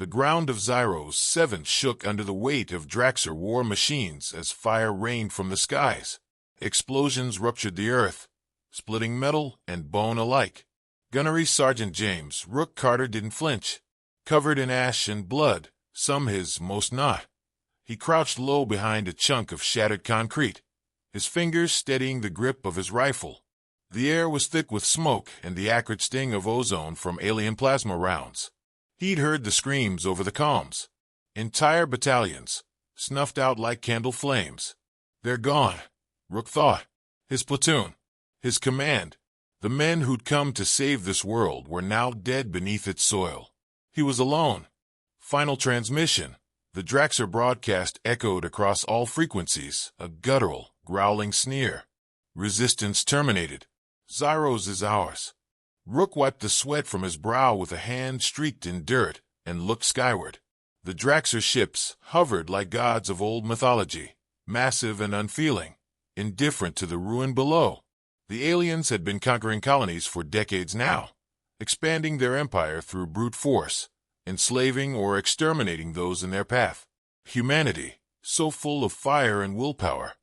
The ground of Zyros 7 shook under the weight of Draxer war machines as fire rained from the skies. Explosions ruptured the earth, splitting metal and bone alike. Gunnery Sergeant James Rook Carter didn't flinch. Covered in ash and blood, some his, most not, he crouched low behind a chunk of shattered concrete, his fingers steadying the grip of his rifle. The air was thick with smoke and the acrid sting of ozone from alien plasma rounds. He'd heard the screams over the comms. Entire battalions, snuffed out like candle flames. They're gone, Rook thought. His platoon, his command, the men who'd come to save this world were now dead beneath its soil. He was alone. Final transmission. The Draxer broadcast echoed across all frequencies, a guttural, growling sneer. Resistance terminated. Zyros is ours. Rook wiped the sweat from his brow with a hand streaked in dirt and looked skyward. The Draxer ships hovered like gods of old mythology, massive and unfeeling, indifferent to the ruin below. The aliens had been conquering colonies for decades now, expanding their empire through brute force, enslaving or exterminating those in their path. Humanity, so full of fire and willpower,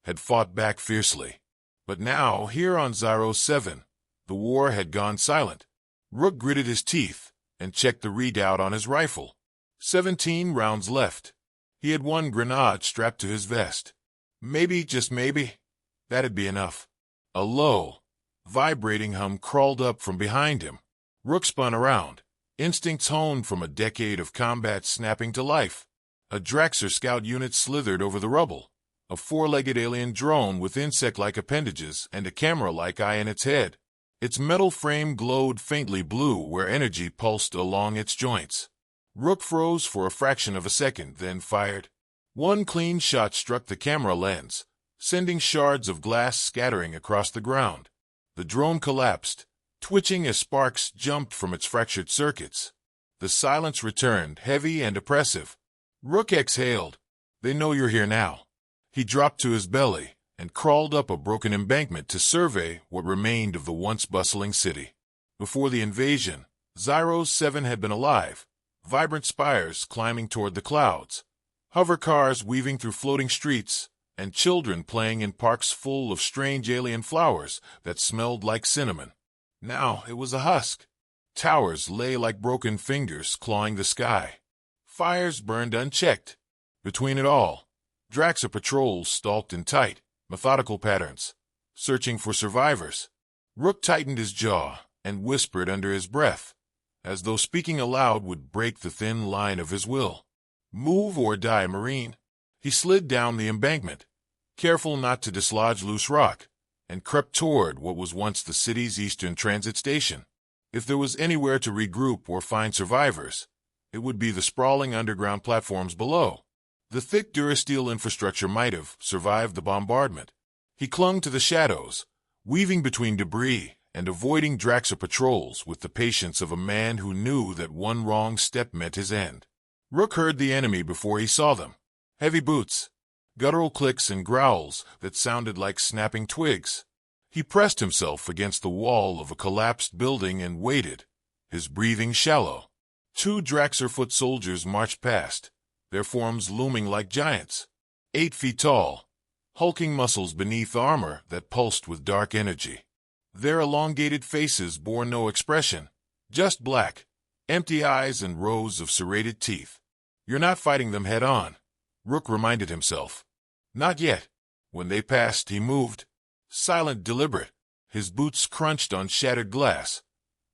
had fought back fiercely. But now, here on Zyros 7, the war had gone silent. Rook gritted his teeth and checked the readout on his rifle. 17 rounds left. He had one grenade strapped to his vest. Maybe, just maybe, that'd be enough. A low, vibrating hum crawled up from behind him. Rook spun around, instincts honed from a decade of combat snapping to life. A Draxer scout unit slithered over the rubble, a four-legged alien drone with insect-like appendages and a camera-like eye in its head. Its metal frame glowed faintly blue where energy pulsed along its joints. Rook froze for a fraction of a second, then fired. One clean shot struck the camera lens, sending shards of glass scattering across the ground. The drone collapsed, twitching as sparks jumped from its fractured circuits. The silence returned, heavy and oppressive. Rook exhaled. They know you're here now. He dropped to his belly and crawled up a broken embankment to survey what remained of the once bustling city. Before the invasion, Zyros 7 had been alive, vibrant spires climbing toward the clouds, hover cars weaving through floating streets, and children playing in parks full of strange alien flowers that smelled like cinnamon. Now it was a husk. Towers lay like broken fingers clawing the sky. Fires burned unchecked. Between it all, Draxer patrols stalked in tight, methodical patterns, searching for survivors. Rook tightened his jaw and whispered under his breath, as though speaking aloud would break the thin line of his will. Move or die, Marine. He slid down the embankment, careful not to dislodge loose rock, and crept toward what was once the city's eastern transit station. If there was anywhere to regroup or find survivors, it would be the sprawling underground platforms below. The thick durasteel infrastructure might have survived the bombardment. He clung to the shadows, weaving between debris and avoiding Draxer patrols with the patience of a man who knew that one wrong step meant his end. Rook heard the enemy before he saw them. Heavy boots, guttural clicks and growls that sounded like snapping twigs. He pressed himself against the wall of a collapsed building and waited, his breathing shallow. 2 Draxer foot soldiers marched past, their forms looming like giants, 8 feet tall, hulking muscles beneath armor that pulsed with dark energy. Their elongated faces bore no expression, just black, empty eyes and rows of serrated teeth. You're not fighting them head-on, Rook reminded himself. Not yet. When they passed, he moved, silent, deliberate. His boots crunched on shattered glass,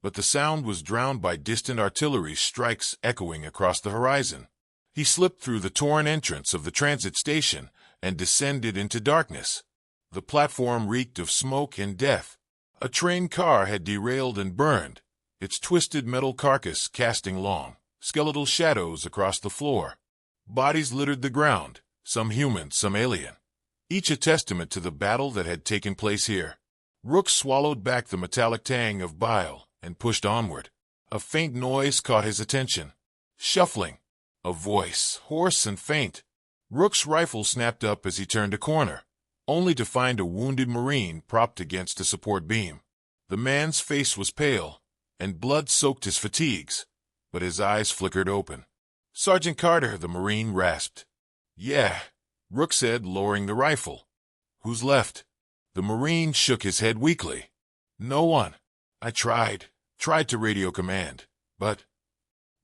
but the sound was drowned by distant artillery strikes echoing across the horizon. He slipped through the torn entrance of the transit station and descended into darkness. The platform reeked of smoke and death. A train car had derailed and burned, its twisted metal carcass casting long, skeletal shadows across the floor. Bodies littered the ground, some human, some alien, each a testament to the battle that had taken place here. Rook swallowed back the metallic tang of bile and pushed onward. A faint noise caught his attention. Shuffling. A voice, hoarse and faint. Rook's rifle snapped up as he turned a corner, only to find a wounded Marine propped against a support beam. The man's face was pale, and blood soaked his fatigues, but his eyes flickered open. "Sergeant Carter," the Marine rasped. "Yeah," Rook said, lowering the rifle. "Who's left?" The Marine shook his head weakly. "No one. I tried to radio command, but—"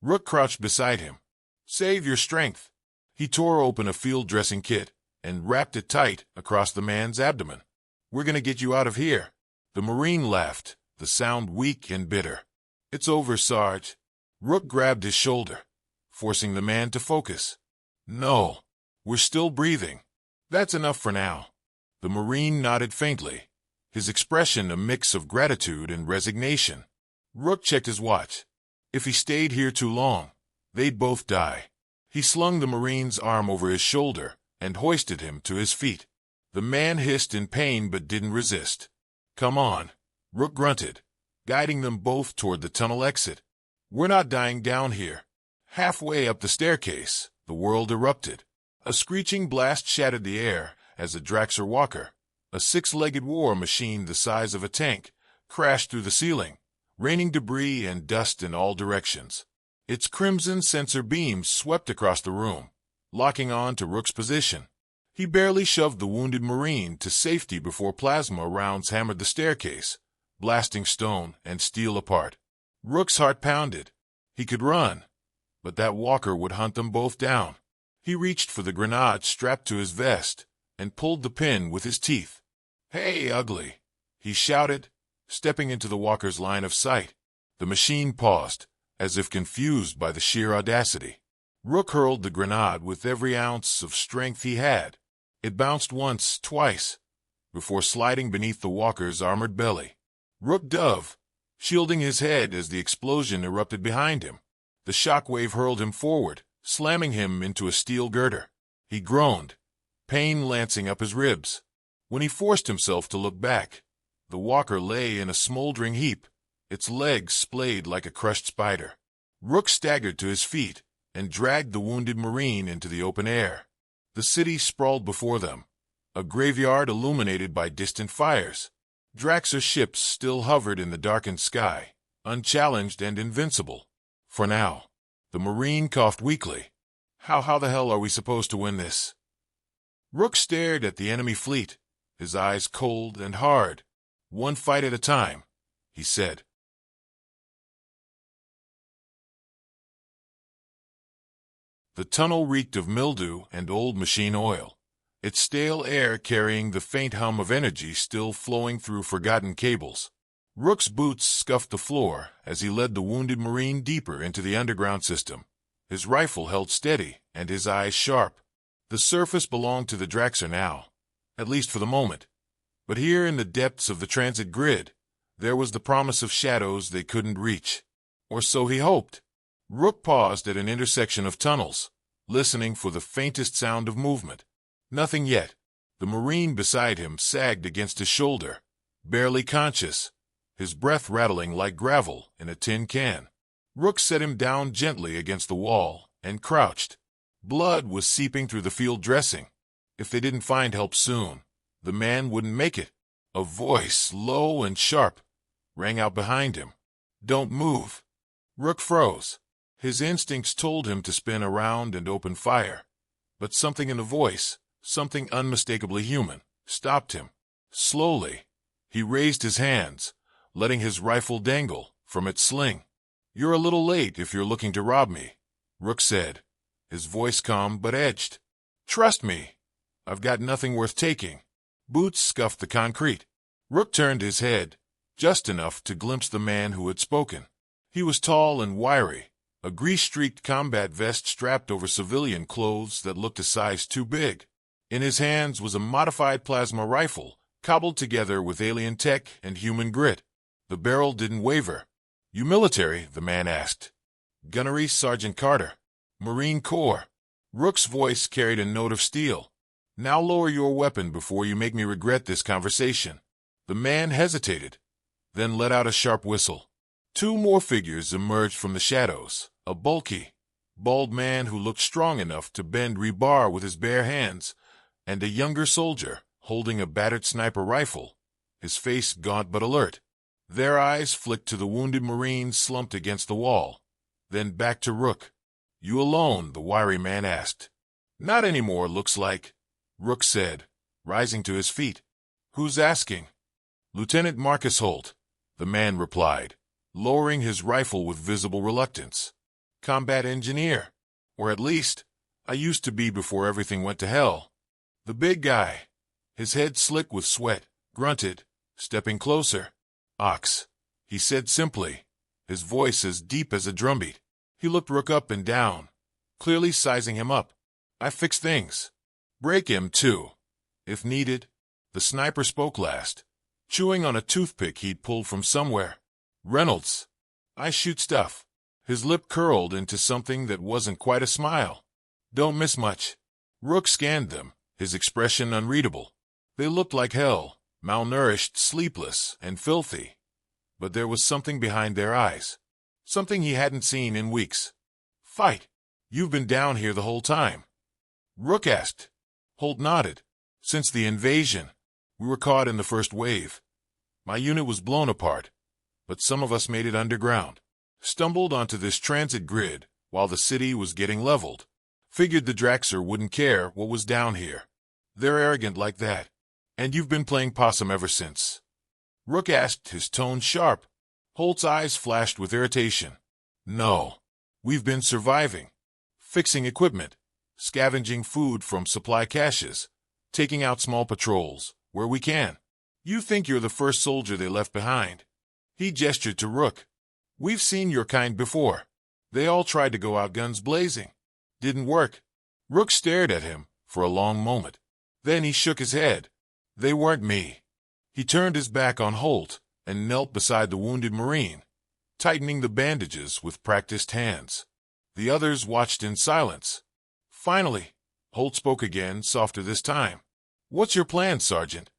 Rook crouched beside him. "Save your strength." He tore open a field dressing kit and wrapped it tight across the man's abdomen. "We're gonna get you out of here." The Marine laughed, the sound weak and bitter. "It's over, Sarge." Rook grabbed his shoulder, forcing the man to focus. "No, we're still breathing. That's enough for now." The Marine nodded faintly, his expression a mix of gratitude and resignation. Rook checked his watch. If he stayed here too long, they'd both die. He slung the Marine's arm over his shoulder and hoisted him to his feet. The man hissed in pain but didn't resist. "Come on," Rook grunted, guiding them both toward the tunnel exit. "We're not dying down here." Halfway up the staircase, the world erupted. A screeching blast shattered the air as a Draxer Walker, a six-legged war machine the size of a tank, crashed through the ceiling, raining debris and dust in all directions. Its crimson sensor beams swept across the room, locking on to Rook's position. He barely shoved the wounded Marine to safety before plasma rounds hammered the staircase, blasting stone and steel apart. Rook's heart pounded. He could run, but that walker would hunt them both down. He reached for the grenade strapped to his vest and pulled the pin with his teeth. "Hey, ugly!" he shouted, stepping into the walker's line of sight. The machine paused, as if confused by the sheer audacity. Rook hurled the grenade with every ounce of strength he had. It bounced once, twice, before sliding beneath the walker's armored belly. Rook dove, shielding his head as the explosion erupted behind him. The shockwave hurled him forward, slamming him into a steel girder. He groaned, pain lancing up his ribs. When he forced himself to look back, the walker lay in a smoldering heap, its legs splayed like a crushed spider. Rook staggered to his feet and dragged the wounded Marine into the open air. The city sprawled before them, a graveyard illuminated by distant fires. Draxer ships still hovered in the darkened sky, unchallenged and invincible. For now. The Marine coughed weakly. How the hell are we supposed to win this?" Rook stared at the enemy fleet, his eyes cold and hard. "One fight at a time," he said. The tunnel reeked of mildew and old machine oil, its stale air carrying the faint hum of energy still flowing through forgotten cables. Rook's boots scuffed the floor as he led the wounded Marine deeper into the underground system, his rifle held steady and his eyes sharp. The surface belonged to the Draxer now, at least for the moment. But here in the depths of the transit grid, there was the promise of shadows they couldn't reach. Or so he hoped. Rook paused at an intersection of tunnels, listening for the faintest sound of movement. Nothing yet. The Marine beside him sagged against his shoulder, barely conscious, his breath rattling like gravel in a tin can. Rook set him down gently against the wall and crouched. Blood was seeping through the field dressing. If they didn't find help soon, the man wouldn't make it. A voice, low and sharp, rang out behind him. "Don't move." Rook froze. His instincts told him to spin around and open fire. But something in the voice, something unmistakably human, stopped him. Slowly, he raised his hands, letting his rifle dangle from its sling. "You're a little late if you're looking to rob me," Rook said, his voice calm but edged. "Trust me, I've got nothing worth taking." Boots scuffed the concrete. Rook turned his head, just enough to glimpse the man who had spoken. He was tall and wiry, a grease-streaked combat vest strapped over civilian clothes that looked a size too big. In his hands was a modified plasma rifle, cobbled together with alien tech and human grit. The barrel didn't waver. "You military?" the man asked. "Gunnery Sergeant Carter, Marine Corps." Rook's voice carried a note of steel. "Now lower your weapon before you make me regret this conversation." The man hesitated, then let out a sharp whistle. Two more figures emerged from the shadows, a bulky, bald man who looked strong enough to bend rebar with his bare hands, and a younger soldier holding a battered sniper rifle, his face gaunt but alert. Their eyes flicked to the wounded Marine slumped against the wall, then back to Rook. "You alone?" the wiry man asked. "Not anymore, looks like," Rook said, rising to his feet. "Who's asking?" "Lieutenant Marcus Holt," the man replied, lowering his rifle with visible reluctance. "Combat engineer. Or at least, I used to be before everything went to hell." The big guy, his head slick with sweat, grunted, stepping closer. "Ox," he said simply, his voice as deep as a drumbeat. He looked Rook up and down, clearly sizing him up. "I fix things. Break him, too, if needed." The sniper spoke last, chewing on a toothpick he'd pulled from somewhere. "Reynolds, I shoot stuff." His lip curled into something that wasn't quite a smile. "Don't miss much." Rook scanned them, his expression unreadable. They looked like hell, malnourished, sleepless, and filthy. But there was something behind their eyes. Something he hadn't seen in weeks. "Fight. You've been down here the whole time?" Rook asked. Holt nodded. "Since the invasion. We were caught in the first wave. My unit was blown apart, but some of us made it underground. Stumbled onto this transit grid while the city was getting leveled. Figured the Draxer wouldn't care what was down here. They're arrogant like that. And you've been playing possum ever since?" Rook asked, his tone sharp. Holt's eyes flashed with irritation. "No. We've been surviving. Fixing equipment, scavenging food from supply caches, taking out small patrols, where we can. You think you're the first soldier they left behind." He gestured to Rook. "We've seen your kind before. They all tried to go out guns blazing. Didn't work." Rook stared at him for a long moment. Then he shook his head. "They weren't me." He turned his back on Holt and knelt beside the wounded Marine, tightening the bandages with practiced hands. The others watched in silence. Finally, Holt spoke again, softer this time. "What's your plan, Sergeant?"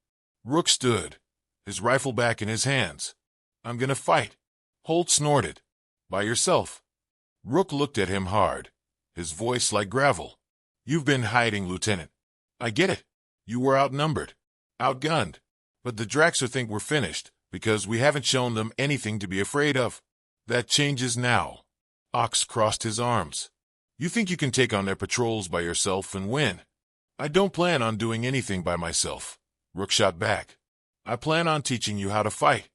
Rook stood, his rifle back in his hands. "I'm gonna fight." Holt snorted. "By yourself?" Rook looked at him hard, his voice like gravel. "You've been hiding, Lieutenant. I get it. You were outnumbered, outgunned. But the Draxer think we're finished because we haven't shown them anything to be afraid of. That changes now." Ox crossed his arms. "You think you can take on their patrols by yourself and win?" "I don't plan on doing anything by myself," Rook shot back. "I plan on teaching you how to fight."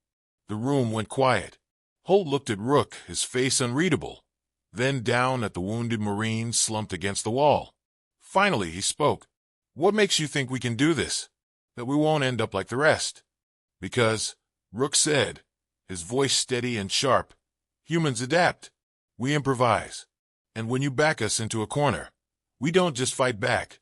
The room went quiet. Holt looked at Rook, his face unreadable, then down at the wounded Marine slumped against the wall. Finally he spoke. "What makes you think we can do this? That we won't end up like the rest?" "Because," Rook said, his voice steady and sharp, "humans adapt. We improvise. And when you back us into a corner, we don't just fight back.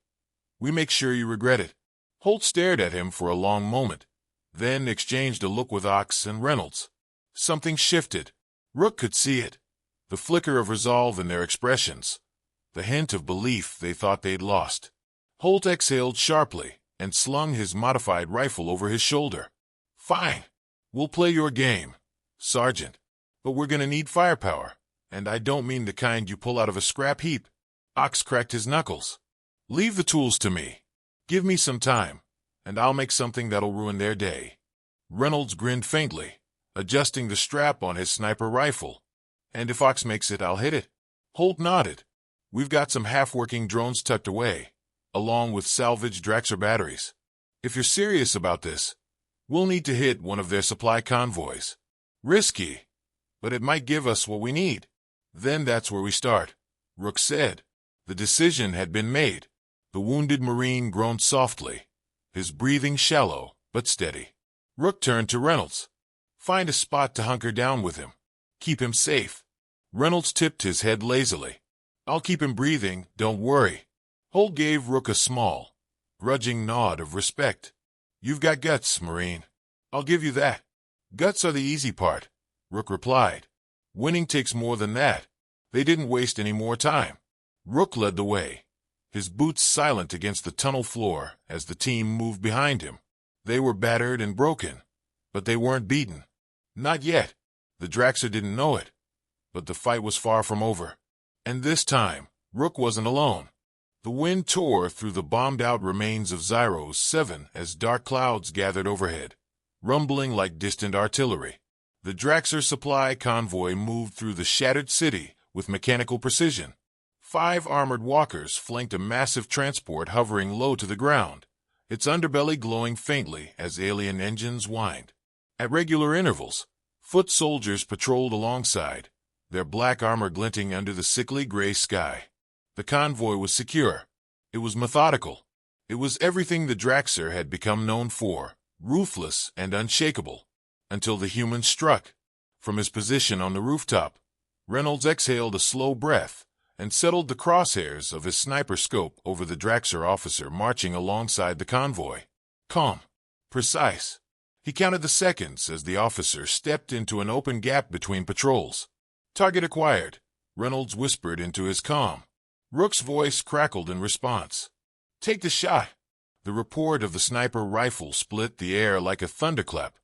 We make sure you regret it." Holt stared at him for a long moment, then exchanged a look with Ox and Reynolds. Something shifted. Rook could see it. The flicker of resolve in their expressions. The hint of belief they thought they'd lost. Holt exhaled sharply and slung his modified rifle over his shoulder. "Fine. We'll play your game, Sergeant. But we're gonna need firepower, and I don't mean the kind you pull out of a scrap heap." Ox cracked his knuckles. "Leave the tools to me. Give me some time, and I'll make something that'll ruin their day." Reynolds grinned faintly, adjusting the strap on his sniper rifle. "And if Ox makes it, I'll hit it." Holt nodded. "We've got some half-working drones tucked away, along with salvaged Draxer batteries. If you're serious about this, we'll need to hit one of their supply convoys. Risky, but it might give us what we need. Then that's where we start," Rook said. The decision had been made. The wounded Marine groaned softly, his breathing shallow but steady. Rook turned to Reynolds. "Find a spot to hunker down with him. Keep him safe." Reynolds tipped his head lazily. "I'll keep him breathing, don't worry." Holt gave Rook a small, grudging nod of respect. "You've got guts, Marine. I'll give you that." "Guts are the easy part," Rook replied. "Winning takes more than that." They didn't waste any more time. Rook led the way, his boots silent against the tunnel floor as the team moved behind him. They were battered and broken, but they weren't beaten. Not yet. The Draxer didn't know it, but the fight was far from over. And this time, Rook wasn't alone. The wind tore through the bombed-out remains of Zyros 7 as dark clouds gathered overhead, rumbling like distant artillery. The Draxer supply convoy moved through the shattered city with mechanical precision. 5 armored walkers flanked a massive transport hovering low to the ground, its underbelly glowing faintly as alien engines whined. At regular intervals, foot soldiers patrolled alongside, their black armor glinting under the sickly gray sky. The convoy was secure. It was methodical. It was everything the Draxer had become known for, ruthless and unshakable. Until the humans struck. From his position on the rooftop, Reynolds exhaled a slow breath and settled the crosshairs of his sniper scope over the Draxer officer marching alongside the convoy. Calm. Precise. He counted the seconds as the officer stepped into an open gap between patrols. Target acquired, Reynolds whispered into his comm. Rook's voice crackled in response. Take the shot. The report of the sniper rifle split the air like a thunderclap.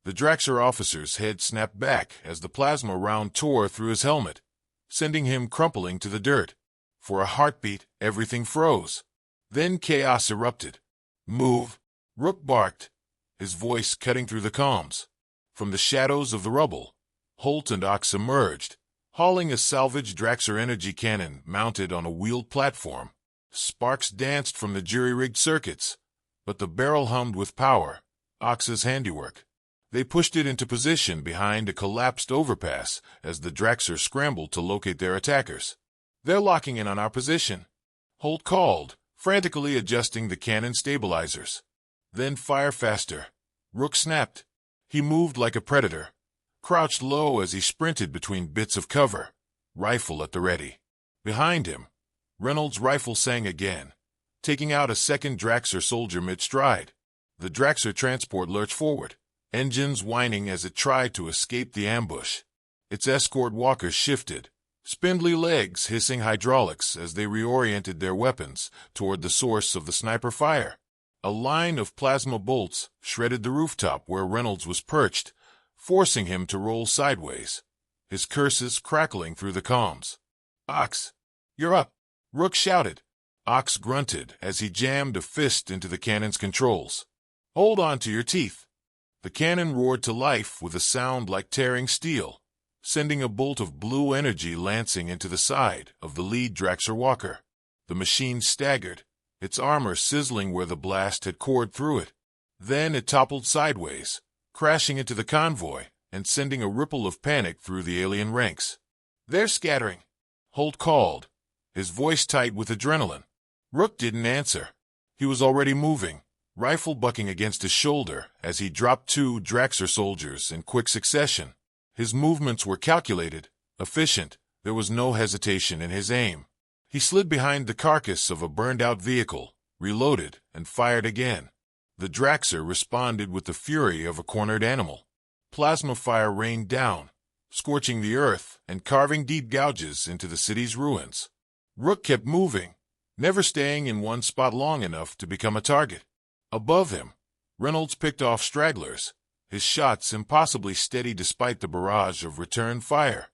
The Draxer officer's head snapped back as the plasma round tore through his helmet, sending him crumpling to the dirt. For a heartbeat, everything froze. Then chaos erupted. Move! Rook barked, his voice cutting through the comms. From the shadows of the rubble, Holt and Ox emerged, hauling a salvaged Draxer energy cannon mounted on a wheeled platform. Sparks danced from the jury-rigged circuits, but the barrel hummed with power, Ox's handiwork. They pushed it into position behind a collapsed overpass as the Draxer scrambled to locate their attackers. They're locking in on our position, Holt called, frantically adjusting the cannon stabilizers. Then fire faster. Rook snapped. He moved like a predator, crouched low as he sprinted between bits of cover, rifle at the ready. Behind him, Reynolds' rifle sang again, taking out a second Draxer soldier mid-stride. The Draxer transport lurched forward, engines whining as it tried to escape the ambush. Its escort walkers shifted, spindly legs hissing hydraulics as they reoriented their weapons toward the source of the sniper fire. A line of plasma bolts shredded the rooftop where Reynolds was perched, forcing him to roll sideways, his curses crackling through the comms. Ox, you're up, Rook shouted. Ox grunted as he jammed a fist into the cannon's controls. Hold on to your teeth. The cannon roared to life with a sound like tearing steel, sending a bolt of blue energy lancing into the side of the lead Draxer walker. The machine staggered, its armor sizzling where the blast had cored through it. Then it toppled sideways, crashing into the convoy and sending a ripple of panic through the alien ranks. They're scattering, Holt called, his voice tight with adrenaline. Rook didn't answer. He was already moving, rifle bucking against his shoulder as he dropped 2 Draxer soldiers in quick succession. His movements were calculated, efficient. There was no hesitation in his aim. He slid behind the carcass of a burned-out vehicle, reloaded, and fired again. The Draxer responded with the fury of a cornered animal. Plasma fire rained down, scorching the earth and carving deep gouges into the city's ruins. Rook kept moving, never staying in one spot long enough to become a target. Above him, Reynolds picked off stragglers, his shots impossibly steady despite the barrage of return fire.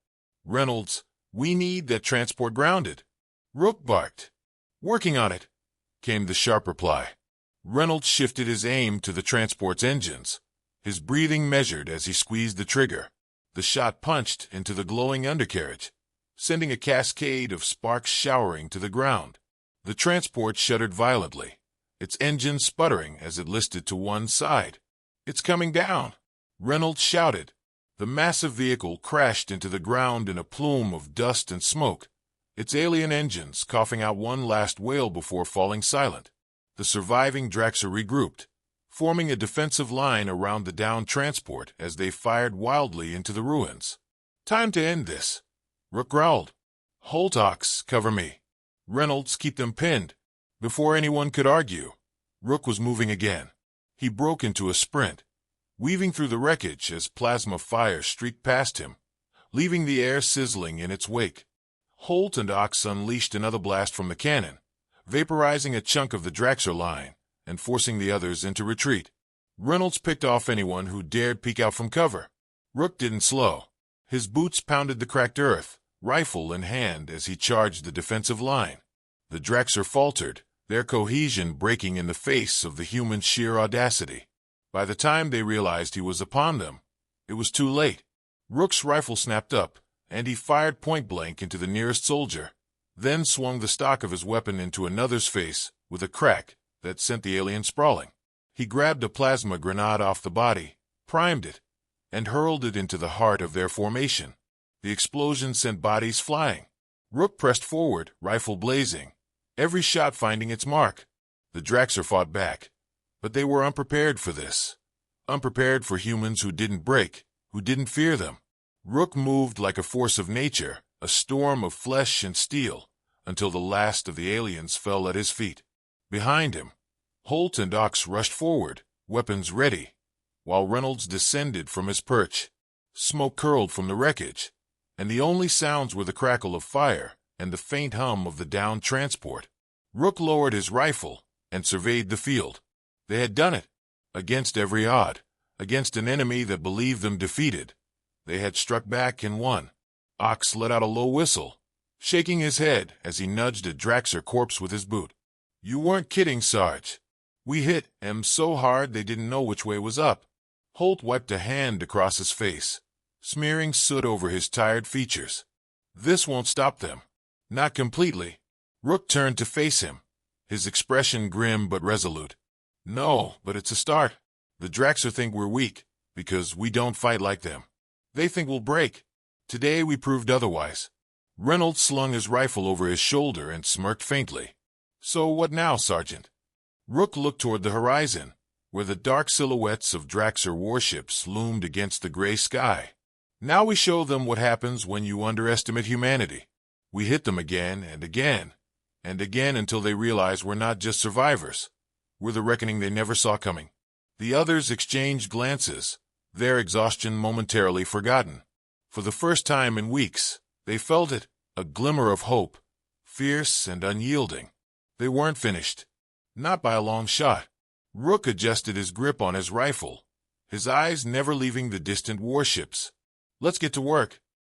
Reynolds, we need that transport grounded. Rook barked. Working on it, came the sharp reply. Reynolds shifted his aim to the transport's engines, his breathing measured as he squeezed the trigger. The shot punched into the glowing undercarriage, sending a cascade of sparks showering to the ground. The transport shuddered violently, its engine sputtering as it listed to one side. It's coming down, Reynolds shouted. The massive vehicle crashed into the ground in a plume of dust and smoke, its alien engines coughing out one last wail before falling silent. The surviving Draxer regrouped, forming a defensive line around the downed transport as they fired wildly into the ruins. Time to end this, Rook growled. Holt, Ox, cover me. Reynolds, keep them pinned. Before anyone could argue, Rook was moving again. He broke into a sprint, weaving through the wreckage as plasma fire streaked past him, leaving the air sizzling in its wake. Holt and Ox unleashed another blast from the cannon, vaporizing a chunk of the Draxer line and forcing the others into retreat. Reynolds picked off anyone who dared peek out from cover. Rook didn't slow. His boots pounded the cracked earth, rifle in hand as he charged the defensive line. The Draxer faltered, their cohesion breaking in the face of the human's sheer audacity. By the time they realized he was upon them, it was too late. Rook's rifle snapped up, and he fired point-blank into the nearest soldier, then swung the stock of his weapon into another's face with a crack that sent the alien sprawling. He grabbed a plasma grenade off the body, primed it, and hurled it into the heart of their formation. The explosion sent bodies flying. Rook pressed forward, rifle blazing, every shot finding its mark. The Draxer fought back, but they were unprepared for this. Unprepared for humans who didn't break, who didn't fear them. Rook moved like a force of nature, a storm of flesh and steel, until the last of the aliens fell at his feet. Behind him, Holt and Ox rushed forward, weapons ready, while Reynolds descended from his perch. Smoke curled from the wreckage, and the only sounds were the crackle of fire and the faint hum of the downed transport. Rook lowered his rifle and surveyed the field. They had done it. Against every odd, against an enemy that believed them defeated, they had struck back and won. Ox let out a low whistle, shaking his head as he nudged a Draxer corpse with his boot. "You weren't kidding, Sarge. We hit 'em so hard they didn't know which way was up." Holt wiped a hand across his face, smearing soot over his tired features. "This won't stop them. Not completely." Rook turned to face him, his expression grim but resolute. "No, but it's a start. The Draxer think we're weak, because we don't fight like them. They think we'll break. Today we proved otherwise." Reynolds slung his rifle over his shoulder and smirked faintly. "So what now, Sergeant?" Rook looked toward the horizon, where the dark silhouettes of Draxer warships loomed against the gray sky. "Now we show them what happens when you underestimate humanity. We hit them again and again, and again until they realize we're not just survivors. We're the reckoning they never saw coming." The others exchanged glances, their exhaustion momentarily forgotten. For the first time in weeks, they felt it, a glimmer of hope, fierce and unyielding. They weren't finished. Not by a long shot. Rook adjusted his grip on his rifle, his eyes never leaving the distant warships. "Let's get to work."